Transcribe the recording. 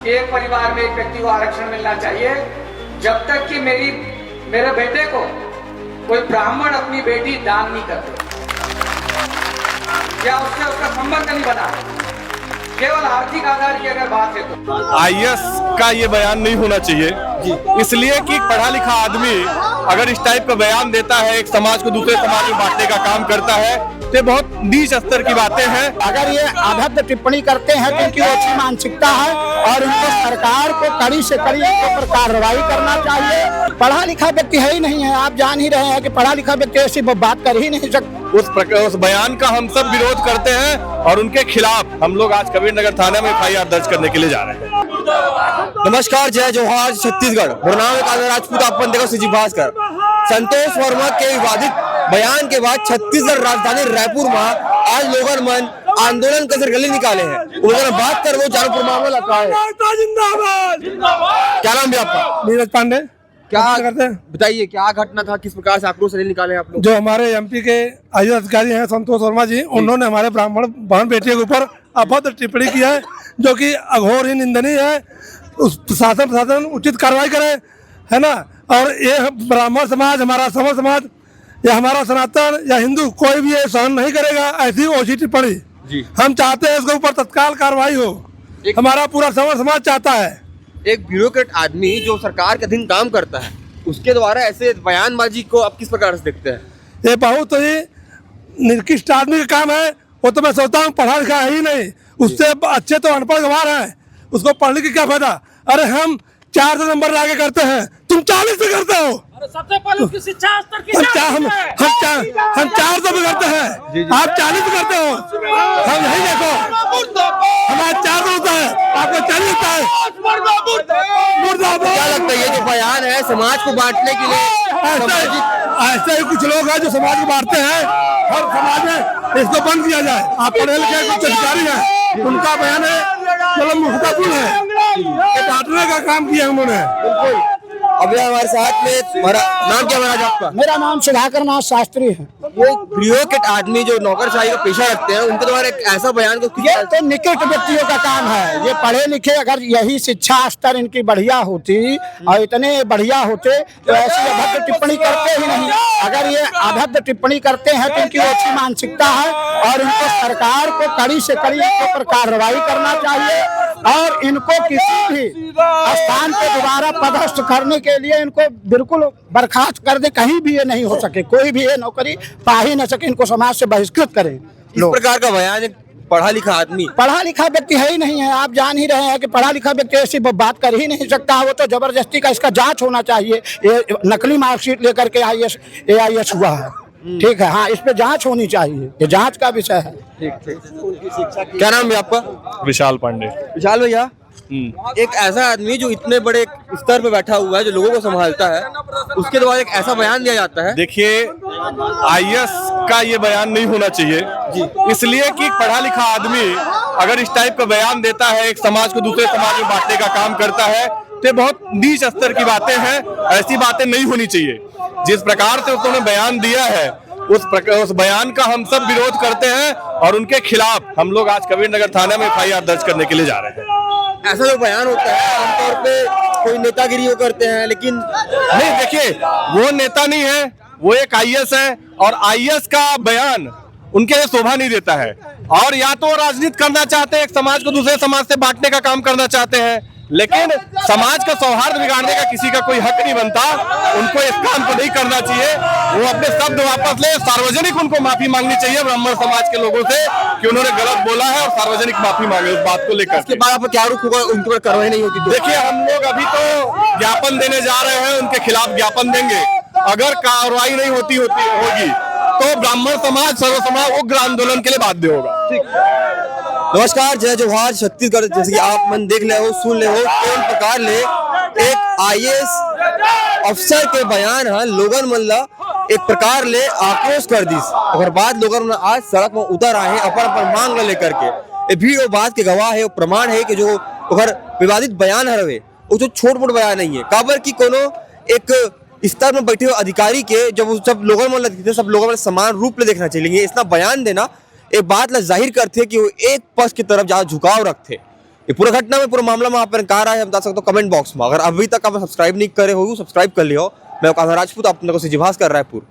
एक परिवार में एक व्यक्ति को आरक्षण मिलना चाहिए जब तक कि मेरे बेटे को कोई ब्राह्मण अपनी बेटी दान नहीं करते या उससे उसका संबंध नहीं बना। केवल आर्थिक आधार की अगर बात है तो आईएएस का ये बयान नहीं होना चाहिए, इसलिए कि पढ़ा लिखा आदमी अगर इस टाइप का बयान देता है, एक समाज को दूसरे समाज में बांटने का काम करता है, तो ये बहुत नीच स्तर की बातें हैं। अगर ये अभद्र टिप्पणी करते हैं तो इनकी अच्छी मानसिकता है और इनको सरकार को कड़ी से कड़ी इनके ऊपर कार्रवाई करना चाहिए। पढ़ा लिखा व्यक्ति है ही नहीं है, आप जान ही रहे हैं कि पढ़ा लिखा व्यक्ति ऐसी बात कर ही नहीं सकता। उस बयान का हम सब विरोध करते हैं और उनके खिलाफ हम लोग आज कबीरनगर थाने में एफआईआर दर्ज करने के लिए जा रहे हैं। नमस्कार, जय जोहार छत्तीसगढ़। गुरनाम राजपूत अपन देखो सिजी भास्कर। संतोष वर्मा के विवादित बयान के बाद छत्तीसगढ़ राजधानी रायपुर में आज लोगन मन आंदोलन का रैली निकाले हैं। उन्होंने बात कर वो जानपुर मामला लगा है। क्या नाम है आपका? नीरज पांडे। क्या करते हैं, बताइए क्या घटना था, किस प्रकार से आक्रोश रैली निकाले आप लोग? जो हमारे एमपी के आईएएस अधिकारी हैं संतोष वर्मा जी, उन्होंने हमारे ब्राह्मण बहन बेटियों के ऊपर अभद्र टिप्पणी की है जो कि अघोर ही निंदनीय है। उस प्रशासन उचित कार्रवाई करे, है ना। और ये ब्राह्मण समाज, हमारा समर समाज या हमारा सनातन या हिंदू कोई भी ये सहन नहीं करेगा ऐसी ओछी टिप्पणी। हम चाहते हैं इसके ऊपर तत्काल कार्रवाई हो, हमारा पूरा समर समाज चाहता है। एक ब्यूरोक्रेट आदमी जो सरकार के अधीन काम करता है, उसके द्वारा ऐसे बयानबाजी को आप किस प्रकार से देखते हैं? ये बहुत ही निकृष्ट आदमी का काम है। वो तो मैं सोचता हूँ पढ़ा लिखा है ही नहीं, उससे अच्छे तो अनपढ़ गंवार है, उसको पढ़ने की क्या फायदा। अरे हम 400 नंबर लाके करते हैं, तुम 40 से करते हो। सबसे पहले उसकी शिक्षा स्तर की हम 400 भी करते हैं, आप 40 करते हो। हम यही देखो, हमारा 400 होता है, आपको 40 होता है। क्या लगता है ये जो बयान है समाज को बांटने के लिए? ऐसे ही कुछ लोग हैं जो समाज को बांटते हैं। हर समाज में इसको बंद किया जाए। आप पढ़े लिखे कुछ अधिकारी हैं, उनका बयान है मतलब महत्वपूर्ण है, बांटने का काम किया उन्होंने। अभी हमारे साथ में नाम क्या महाराज आपका? मेरा नाम सुधाकर नाथ शास्त्री है। वो ब्यूरोक्रेट आदमी जो नौकरशाही का पेशा रखते हैं, उनके द्वारा एक ऐसा बयान को ये तो निकृष्ट व्यक्तियों का काम है। ये पढ़े लिखे अगर यही शिक्षा स्तर इनकी बढ़िया होती और इतने बढ़िया होते तो ऐसी अभद्र टिप्पणी करते ही नहीं। अगर ये अभद्र टिप्पणी करते हैं तो इनकी अच्छी मानसिकता है और इनको सरकार को कड़ी से कड़ी इनके ऊपर कार्रवाई करना चाहिए और इनको किसी भी स्थान पे दोबारा पदस्थ करने के लिए इनको बिल्कुल बर्खास्त कर दे। कहीं भी ये नहीं हो सके, कोई भी ये नौकरी पा ही न सके, इनको समाज से बहिष्कृत करें। इस प्रकार का बयान एक पढ़ा लिखा आदमी, पढ़ा लिखा व्यक्ति है ही नहीं है, आप जान ही रहे हैं कि पढ़ा लिखा व्यक्ति ऐसी बात कर ही नहीं सकता। वो तो जबरदस्ती का इसका जांच होना चाहिए। ये नकली मार्कशीट लेकर के AIS हुआ है, ठीक है। हाँ, इस पे जांच होनी चाहिए, ये जांच का विषय है। क्या नाम है आपका? विशाल पांडे। विशाल भैया, एक ऐसा आदमी जो इतने बड़े स्तर पे बैठा हुआ है, जो लोगों को संभालता है, उसके द्वारा एक ऐसा बयान दिया जाता है। देखिए, आईएएस का ये बयान नहीं होना चाहिए, इसलिए कि पढ़ा लिखा आदमी अगर इस टाइप का बयान देता है, एक समाज को दूसरे समाज में बांटने का काम करता है, तो ये बहुत नीच स्तर की बातें हैं। ऐसी बातें नहीं होनी चाहिए। जिस प्रकार से उन्होंने बयान दिया है, उस बयान का हम सब विरोध करते हैं और उनके खिलाफ हम लोग आज कबीरनगर थाने में एफआईआर दर्ज करने के लिए जा रहे हैं। ऐसा जो बयान होता है आमतौर पे कोई नेतागिरी वो करते हैं, लेकिन नहीं, देखिए, वो नेता नहीं है, वो एक आईएएस है और आईएएस का बयान उनके लिए शोभा नहीं देता है। और या तो राजनीति करना चाहते हैं, एक समाज को दूसरे समाज से बांटने का काम करना चाहते हैं, लेकिन समाज का सौहार्द बिगाड़ने का किसी का कोई हक नहीं बनता। उनको इस काम को नहीं करना चाहिए। वो अपने शब्द वापस ले, सार्वजनिक उनको माफी मांगनी चाहिए ब्राह्मण समाज के लोगों से कि उन्होंने गलत बोला है और सार्वजनिक माफी मांगे उस बात को लेकर। इसके बाद आप क्या रुख होगा, उनके ऊपर कार्रवाई नहीं होती? देखिए, हम लोग अभी तो ज्ञापन देने जा रहे हैं, उनके खिलाफ ज्ञापन देंगे। अगर कार्रवाई नहीं होगी तो ब्राह्मण समाज, सर्व समाज उग्र आंदोलन के लिए बाध्य होगा। नमस्कार, जय जोहार छत्तीसगढ़। जैसे कि आप मन देख ले हो, सुन ले हो, कौन प्रकार ले एक आईएएस अफसर के बयान है लोगन मन ला एक प्रकार ले आक्रोश कर दिस। अगर बाद लोगन आज सड़क में उतर आए हैं अपन मांग लेकर के। ये भी वो बात के गवाह है, वो प्रमाण है कि जो अगर विवादित बयान है वो जो छोट मोट बयान नहीं है। काबर की कोनो एक स्तर में बैठे हुए अधिकारी के जब सब लोगन मन लगते, सब लोगों में समान रूप में देखना चाहिए। इतना बयान देना एक बात ला जाहिर करते कि वो एक पक्ष की तरफ ज्यादा झुकाव रखते। ये पूरा घटना में, पूरा मामला में आप कहा रहा है, बता सकते हो कमेंट बॉक्स में। अगर अभी तक आप सब्सक्राइब नहीं करे हो, सब्सक्राइब कर लियो। मैं कान्हा राजपूत, आप लोगों से जिभास कर रायपुर।